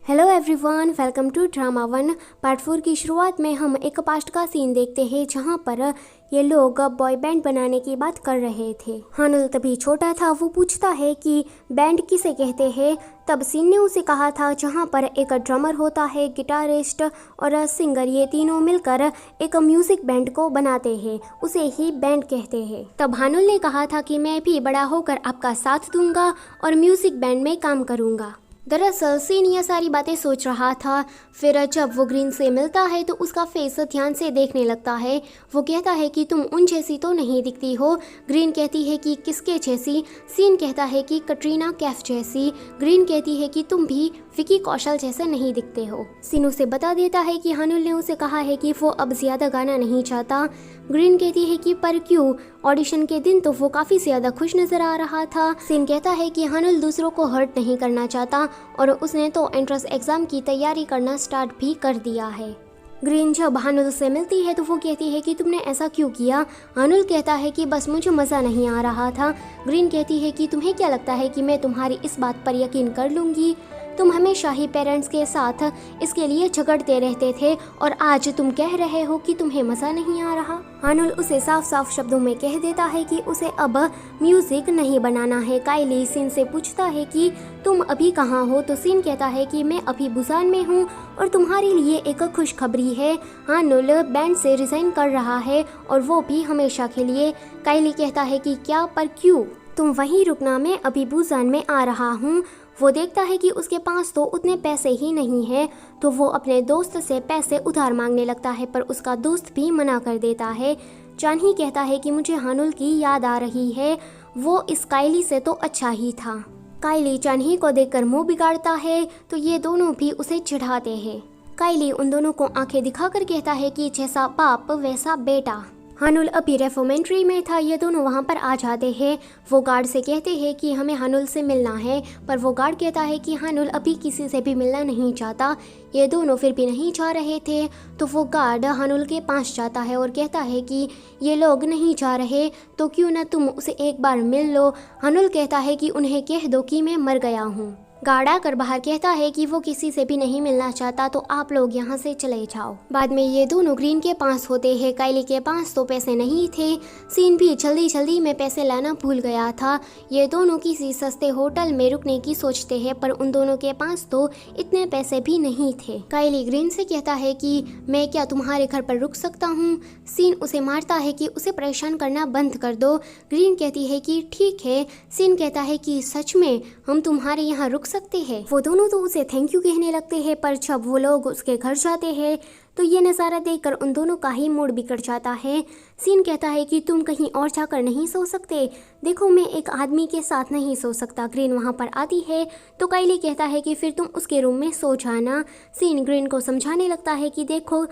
Hello everyone, welcome to drama one. Part 4 की शुरुआत में हम एक पास्ट का सीन देखते हैं जहां पर ये लोग बॉय बैंड बनाने की बात कर रहे थे। हानुल तभी छोटा था। वो पूछता है कि बैंड किसे कहते हैं। तब सीन ने उसे कहा था जहां पर एक ड्रमर होता है, गिटारिस्ट और सिंगर, ये तीनों मिलकर एक म्यूजिक बैंड को बनाते हैं, उसे ही बैंड कहते हैं। तब हानुल ने कहा था कि मैं भी बड़ा होकर आपका साथ दूंगा और म्यूजिक बैंड में काम करूंगा। दरअसल सीन ये सारी बातें सोच रहा था। फिर जब वो ग्रीन से मिलता है तो उसका फेस ध्यान से देखने लगता है। वो कहता है कि तुम उन जैसी तो नहीं दिखती हो। ग्रीन कहती है कि किसके जैसी। सीन कहता है कि कटरीना कैफ जैसी। ग्रीन कहती है कि तुम भी विकी कौशल जैसे नहीं दिखते हो। सीन उसे बता देता है कि हानुल ने उसे कहा है कि वो अब ज्यादा गाना नहीं चाहता। ग्रीन कहती है कि पर क्यों, ऑडिशन के दिन तो वो काफी ज्यादा खुश नजर आ रहा था। सीन कहता है कि हानुल दूसरों को हर्ट नहीं करना चाहता और उसने तो एंट्रेंस एग्जाम की तैयारी करना स्टार्ट भी कर दिया है। ग्रीन जब हानुल से मिलती है तो वो कहती है कि तुमने ऐसा क्यों किया। हानुल कहता है कि बस मुझे मज़ा नहीं आ रहा था। ग्रीन कहती है कि तुम्हें क्या लगता है कि मैं तुम्हारी इस बात पर यकीन कर लूँगी। तुम हमेशा ही पेरेंट्स के साथ इसके लिए झगड़ते रहते थे और आज तुम कह रहे हो कि तुम्हें मज़ा नहीं आ रहा। हानुल उसे साफ साफ शब्दों में कह देता है कि उसे अब म्यूजिक नहीं बनाना है। काइली सीन से पूछता है कि तुम अभी कहाँ हो, तो सीन कहता है कि मैं अभी बुसान में हूँ और तुम्हारे लिए एक खुशखबरी है। हानुल बैंड से रिजाइन कर रहा है और वो भी हमेशा के लिए। काइली कहता है कि क्या, पर क्यों? तुम वहीं रुकना, मैं अभी बुसान में आ रहा हूँ। वो देखता है कि उसके पास तो उतने पैसे ही नहीं है, तो वो अपने दोस्त से पैसे उधार मांगने लगता है, पर उसका दोस्त भी मना कर देता है। चानही कहता है कि मुझे हानुल की याद आ रही है, वो इस काइली से तो अच्छा ही था। काइली चानही को देखकर मुंह बिगाड़ता है तो ये दोनों भी उसे चिढ़ाते हैं। काइली उन दोनों को आंखें दिखाकर कहता है कि जैसा बाप वैसा बेटा। हानुल अभी रेफोमेंट्री में था। ये दोनों वहाँ पर आ जाते हैं। वो गार्ड से कहते हैं कि हमें हानुल से मिलना है, पर वो गार्ड कहता है कि हानुल अभी किसी से भी मिलना नहीं चाहता। ये दोनों फिर भी नहीं जा रहे थे, तो वो गार्ड हानुल के पास जाता है और कहता है कि ये लोग नहीं जा रहे तो क्यों ना तुम उसे एक बार मिल लो। हानुल कहता है कि उन्हें कह दो कि मैं मर गया हूँ। गार्ड आकर बाहर कहता है कि वो किसी से भी नहीं मिलना चाहता, तो आप लोग यहाँ से चले जाओ। बाद में ये दोनों ग्रीन के पास होते हैं। काइली के पास तो पैसे नहीं थे। सीन भी जल्दी जल्दी में पैसे लाना भूल गया था। ये दोनों किसी सस्ते होटल में रुकने की सोचते हैं, पर उन दोनों के पास तो इतने पैसे भी नहीं थे। काइली ग्रीन से कहता है कि मैं क्या तुम्हारे घर पर रुक सकता हूँ। सीन उसे मारता है कि उसे परेशान करना बंद कर दो। ग्रीन कहती है कि ठीक है। सीन कहता है कि सच में हम तुम्हारे यहाँ रुक सकते हैं। वो दोनों तो उसे थैंक यू कहने लगते हैं, पर जब वो लोग उसके घर जाते हैं तो ये नज़ारा देखकर उन दोनों का ही मूड बिगड़ जाता है। सीन कहता है कि तुम कहीं और जाकर नहीं सो सकते। देखो, मैं एक आदमी के साथ नहीं सो सकता। ग्रीन वहाँ पर आती है तो काइली कहता है कि फिर तुम उसके रूम में सो जाना। सीन ग्रीन को समझाने लगता है कि देखो,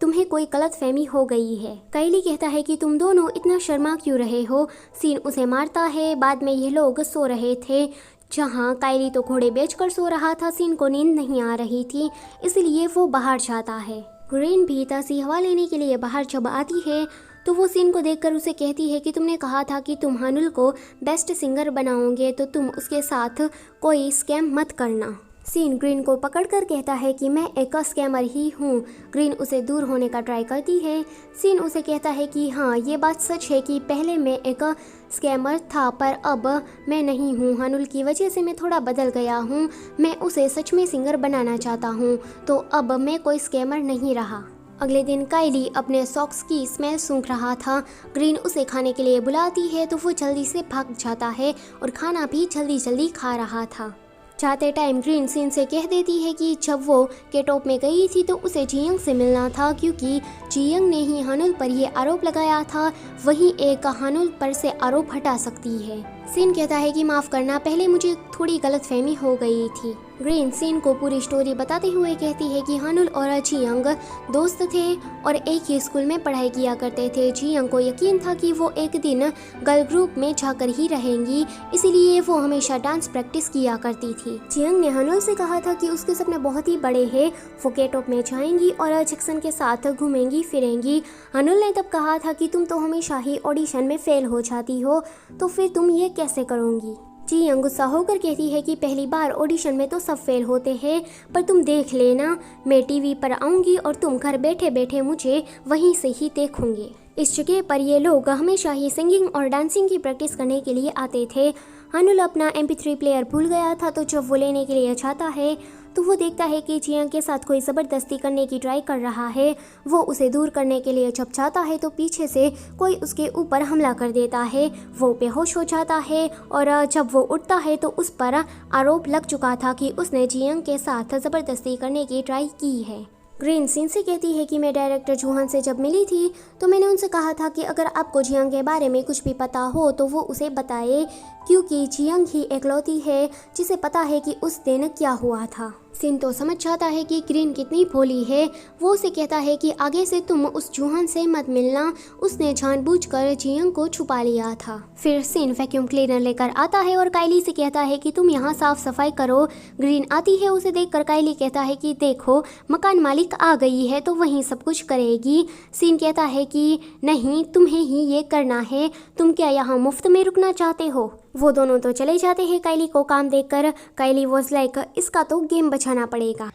तुम्हें कोई गलतफहमी हो गई है। काइली कहता है कि तुम दोनों इतना शर्मा क्यों रहे हो। सीन उसे मारता है। बाद में ये लोग सो रहे थे, जहाँ काइली तो घोड़े बेचकर सो रहा था। सीन को नींद नहीं आ रही थी, इसलिए वो बाहर जाता है। ग्रीन भी ताज़ी हवा लेने के लिए बाहर जब आती है तो वो सीन को देखकर उसे कहती है कि तुमने कहा था कि तुम हानुल को बेस्ट सिंगर बनाओगे, तो तुम उसके साथ कोई स्कैम मत करना। सीन ग्रीन को पकड़कर कहता है कि मैं एक स्कैमर ही हूँ। ग्रीन उसे दूर होने का ट्राई करती है। सीन उसे कहता है कि हाँ, ये बात सच है कि पहले मैं एक स्कैमर था, पर अब मैं नहीं हूँ। हानुल की वजह से मैं थोड़ा बदल गया हूँ। मैं उसे सच में सिंगर बनाना चाहता हूँ, तो अब मैं कोई स्कैमर नहीं रहा। अगले दिन काइली अपने सॉक्स की स्मेल सूंघ रहा था। ग्रीन उसे खाने के लिए बुलाती है तो वो जल्दी से भाग जाता है और खाना भी जल्दी जल्दी खा रहा था। जाते टाइम ग्रीन सीन से कह देती है कि जब वो केटॉप में गई थी तो उसे जियंग से मिलना था, क्योंकि जियंग ने ही हानुल पर ये आरोप लगाया था। वही एक हानुल पर से आरोप हटा सकती है। सीन कहता है कि माफ़ करना, पहले मुझे थोड़ी गलतफहमी हो गई थी। ग्रीन सीन को पूरी स्टोरी बताते हुए कहती है कि हानुल और जियंग दोस्त थे और एक ही स्कूल में पढ़ाई किया करते थे। जियंग को यकीन था कि वो एक दिन गर्ल ग्रुप में जाकर ही रहेंगी, इसीलिए वो हमेशा डांस प्रैक्टिस किया करती थी। जियंग ने हानुल से कहा था कि उसके सपने बहुत ही बड़े हैं। वो केटॉप में जाएंगी और जैक्सन के साथ घूमेंगी फिरेंगी। हानुल ने तब कहा था कि तुम तो हमेशा ही ऑडिशन में फेल हो जाती हो, तो फिर तुम ये कैसे करोगी। जियंग गुस्सा होकर कहती है कि पहली बार ऑडिशन में तो सब फेल होते हैं, पर तुम देख लेना, मैं टीवी पर आऊंगी और तुम घर बैठे बैठे मुझे वहीं से ही देखोगे। इस जगह पर ये लोग हमेशा ही सिंगिंग और डांसिंग की प्रैक्टिस करने के लिए आते थे। हानुल अपना MP3 प्लेयर भूल गया था, तो जब वो लेने के लिए जाता है तो वो देखता है कि जियंग के साथ कोई ज़बरदस्ती करने की ट्राई कर रहा है। वो उसे दूर करने के लिए जब जाता है तो पीछे से कोई उसके ऊपर हमला कर देता है। वो बेहोश हो जाता है और जब वो उठता है तो उस पर आरोप लग चुका था कि उसने जियंग के साथ ज़बरदस्ती करने की ट्राई की है। ग्रीन सीन से कहती है कि मैं डायरेक्टर जूहान से जब मिली थी तो मैंने उनसे कहा था कि अगर आपको जियंग के बारे में कुछ भी पता हो तो वो उसे बताए, क्योंकि जियंग ही एकलौती है जिसे पता है कि उस दिन क्या हुआ था। सिन तो समझ जाता है कि ग्रीन कितनी भोली है। वो उसे कहता है कि आगे से तुम उस जूहान से मत मिलना, उसने जानबूझकर जियंग को छुपा लिया था। फिर सिन वैक्यूम क्लीनर लेकर आता है और काइली से कहता है कि तुम यहाँ साफ सफाई करो। ग्रीन आती है, उसे देखकर काइली कहता है कि देखो मकान मालिक आ गई है तो वहीं सब कुछ करेगी। सिन कहता है कि नहीं, तुम्हें ही ये करना है, तुम क्या यहाँ मुफ्त में रुकना चाहते हो। वो दोनों तो चले जाते हैं काइली को काम देखकर। काइली वॉज लाइक, इसका तो गेम बचाना पड़ेगा,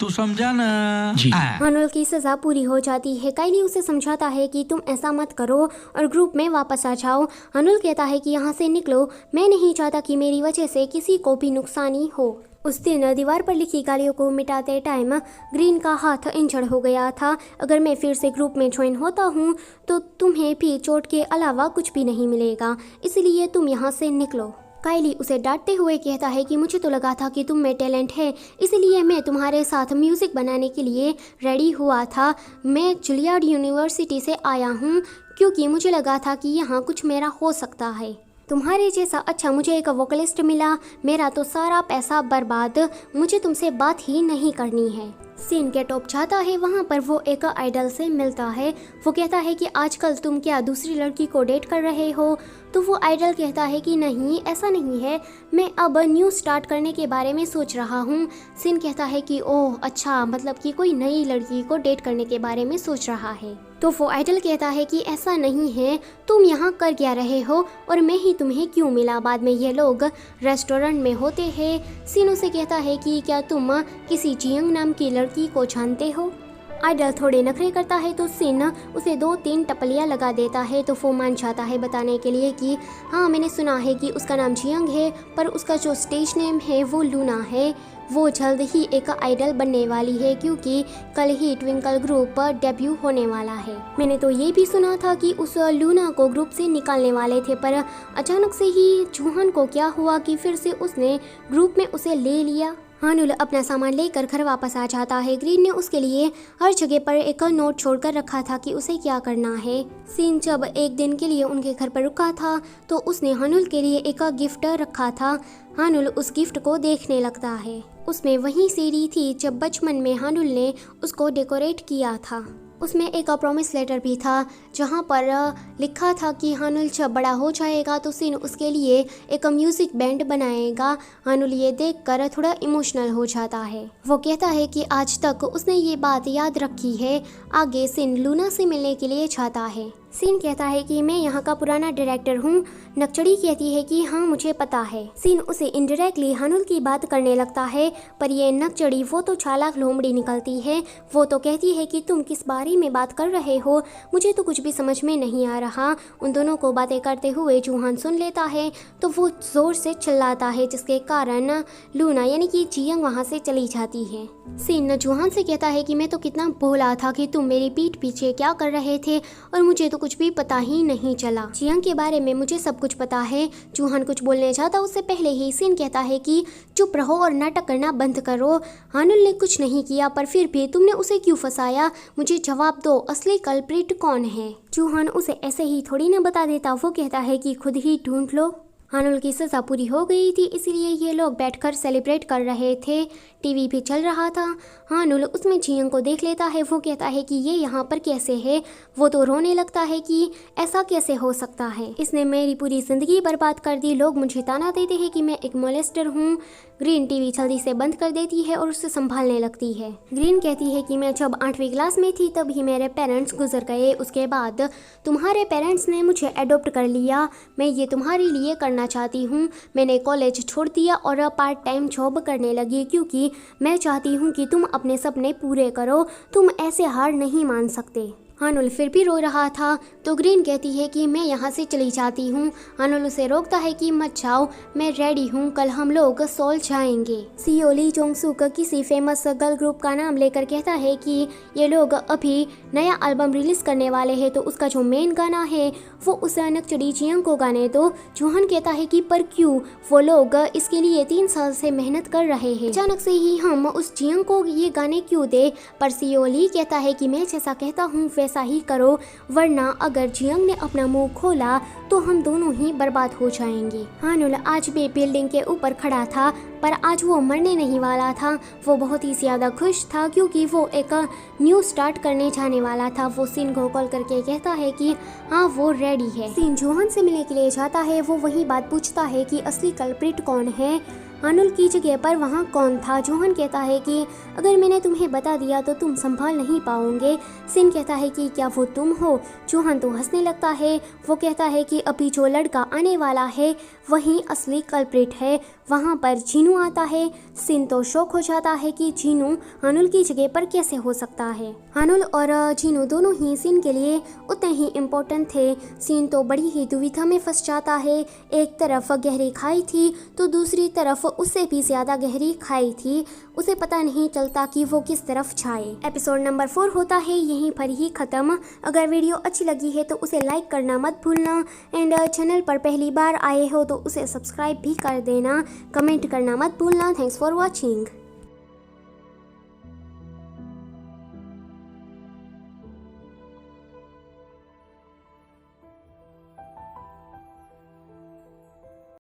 तू समझा ना जी। हानुल की सजा पूरी हो जाती है। काइली उसे समझाता है कि तुम ऐसा मत करो और ग्रुप में वापस आ जाओ। हानुल कहता है कि यहाँ से निकलो, मैं नहीं चाहता कि मेरी वजह से किसी को भी नुकसानी हो। उस दिन दीवार पर लिखी गालियों को मिटाते टाइम ग्रीन का हाथ इंजर्ड हो गया था। अगर मैं फिर से ग्रुप में ज्वाइन होता हूँ तो तुम्हें भी चोट के अलावा कुछ भी नहीं मिलेगा, इसलिए तुम यहाँ से निकलो। काइली उसे डांटते हुए कहता है कि मुझे तो लगा था कि तुम में टैलेंट है, इसलिए मैं तुम्हारे साथ म्यूज़िक बनाने के लिए रेडी हुआ था। मैं जुलियार्ड यूनिवर्सिटी से आया हूँ क्योंकि मुझे लगा था कि यहाँ कुछ मेरा हो सकता है। तुम्हारे जैसा अच्छा मुझे एक वोकलिस्ट मिला, मेरा तो सारा पैसा बर्बाद, मुझे तुमसे बात ही नहीं करनी है। सीन के टॉप जाता है, वहाँ पर वो एक आइडल से मिलता है। वो कहता है कि आजकल तुम क्या दूसरी लड़की को डेट कर रहे हो? तो वो आइडल कहता है कि नहीं, ऐसा नहीं है, मैं अब न्यू स्टार्ट करने के बारे में सोच रहा हूँ। सीन कहता है कि ओह अच्छा, मतलब कि कोई नई लड़की को डेट करने के बारे में सोच रहा है। तो वो आइडल कहता है कि ऐसा नहीं है, तुम यहाँ कर क्या रहे हो और मैं ही तुम्हें क्यों मिला। बाद में ये लोग रेस्टोरेंट में होते हैं। सीन उसे कहता है कि क्या तुम किसी जियंग नाम की लड़की को जानते हो? आइडल थोड़े नखरे करता है तो सिन उसे 2-3 टपलियाँ लगा देता है। तो वो मान जाता है बताने के लिए कि हाँ, मैंने सुना है कि उसका नाम जियंग है, पर उसका जो स्टेज नेम है वो लूना है। वो जल्द ही एक आइडल बनने वाली है क्योंकि कल ही ट्विंकल ग्रुप डेब्यू होने वाला है। मैंने तो ये भी सुना था कि उस लूना को ग्रुप से निकालने वाले थे, पर अचानक से ही जूहान को क्या हुआ कि फिर से उसने ग्रुप में उसे ले लिया। हानुल अपना सामान लेकर घर वापस आ जाता है। ग्रीन ने उसके लिए हर जगह पर एक नोट छोड़कर रखा था कि उसे क्या करना है। सीन जब एक दिन के लिए उनके घर पर रुका था तो उसने हानुल के लिए एक गिफ्ट रखा था। हानुल उस गिफ्ट को देखने लगता है। उसमें वही सीढ़ी थी जब बचपन में हानुल ने उसको डेकोरेट किया था। उसमें एक प्रॉमिस लेटर भी था जहाँ पर लिखा था कि हानुल जब बड़ा हो जाएगा तो सिन उसके लिए एक म्यूज़िक बैंड बनाएगा। हानुल ये देखकर थोड़ा इमोशनल हो जाता है। वो कहता है कि आज तक उसने ये बात याद रखी है। आगे सिन लूना से मिलने के लिए जाता है। सिन कहता है कि मैं यहाँ का पुराना डायरेक्टर हूँ। नक्चड़ी कहती है कि हाँ मुझे पता है। सिन उसे इनडायरेक्टली हानुल की बात करने लगता है, पर ये नक्चड़ी वो तो चालाक लोमड़ी निकलती है। वो तो कहती है कि तुम किस बारे में बात कर रहे हो, मुझे तो कुछ भी समझ में नहीं आ रहा। उन दोनों को बातें करते हुए जूहान सुन लेता है तो वो जोर से चिल्लाता है, जिसके कारण लूना यानी कि जियंग वहाँ से चली जाती है। सिन जूहान से कहता है कि मैं तो कितना भोला था कि तुम मेरी पीठ पीछे क्या कर रहे थे और मुझे तो कुछ भी पता ही नहीं चला। जियंग के बारे में मुझे सब कुछ पता है। जूहान कुछ बोलने जाता उससे पहले ही सिन कहता है कि चुप रहो और नाटक करना बंद करो। हानुल ने कुछ नहीं किया, पर फिर भी तुमने उसे क्यों फंसाया? मुझे जवाब दो, असली कल्प्रिट कौन है? जूहान उसे ऐसे ही थोड़ी ना बता देता। वो कहता है कि खुद ही ढूंढ लो। हानुल की सज़ा पूरी हो गई थी, इसलिए ये लोग बैठकर सेलिब्रेट कर रहे थे। टीवी भी चल रहा था। हानुल उसमें जियंग को देख लेता है। वो कहता है कि ये यहाँ पर कैसे है? वो तो रोने लगता है कि ऐसा कैसे हो सकता है, इसने मेरी पूरी ज़िंदगी बर्बाद कर दी। लोग मुझे ताना देते हैं कि मैं एक मोलेस्टर हूँ। ग्रीन टीवी जल्दी से बंद कर देती है और उसे संभालने लगती है। ग्रीन कहती है कि मैं जब 8वीं क्लास में थी तभी मेरे पेरेंट्स गुजर गए। उसके बाद तुम्हारे पेरेंट्स ने मुझे एडॉप्ट कर लिया। मैं ये तुम्हारे लिए करना करना चाहती हूँ। मैंने कॉलेज छोड़ दिया और पार्ट टाइम जॉब करने लगी क्योंकि मैं चाहती हूँ कि तुम अपने सपने पूरे करो। तुम ऐसे हार नहीं मान सकते। हानुल फिर भी रो रहा था तो ग्रीन कहती है कि मैं यहाँ से चली जाती हूँ। हानुल उसे रोकता है कि मत जाओ, मैं रेडी हूँ, कल हम लोग सोल जाएंगे। सीईओ ली जोंग-सूक किसी फेमस गर्ल ग्रुप का नाम लेकर कहता है कि ये लोग अभी नया एल्बम रिलीज करने वाले हैं तो उसका जो मेन गाना है वो उस नकचड़ी जियंग को गाने दो। जोहन कहता है कि पर क्यों, वो लोग इसके लिए 3 साल से मेहनत कर रहे हैं, अचानक से ही हम उस जियंग को ये गाने क्यों दे। पर सीईओ ली कहता है कि मैं जैसा कहता हूँ वैसा ही करो, वरना अगर जियंग ने अपना मुंह खोला तो हम दोनों ही बर्बाद हो जाएंगे। हानुल आज भी बिल्डिंग के ऊपर खड़ा था पर आज वो मरने नहीं वाला था। वो बहुत ही ज्यादा खुश था क्योंकि वो एक न्यू स्टार्ट करने जाने वाला था। वो सिन को कॉल करके कहता है कि हाँ वो रेडी है। सिन जोहन से मिलने के लिए जाता है। वो वही बात पूछता है कि असली कल्प्रिट कौन है, हानुल की जगह पर वहाँ कौन था। जोहन कहता है कि अगर मैंने तुम्हें बता दिया तो तुम संभाल नहीं पाओगे। सिन कहता है कि क्या वो तुम हो। जोहन तो हंसने लगता है। वो कहता है कि अभी जो लड़का आने वाला है वही असली कल्प्रिट है। वहाँ पर जीनू आता है। सिन तो शॉक हो जाता है कि जीनू हानुल की जगह पर कैसे हो सकता है। हानुल और जीनू दोनों ही सिन के लिए उतने ही इम्पोर्टेंट थे। सिन तो बड़ी ही दुविधा में फंस जाता है। एक तरफ गहरी खाई थी तो दूसरी तरफ उससे भी ज्यादा गहरी खाई थी। उसे पता नहीं चलता कि वो किस तरफ जाए। एपिसोड नंबर 4 होता है यहीं पर ही खत्म। अगर वीडियो अच्छी लगी है तो उसे लाइक करना मत भूलना एंड चैनल पर पहली बार आए हो तो उसे सब्सक्राइब भी कर देना। कमेंट करना मत भूलना। Thanks for watching.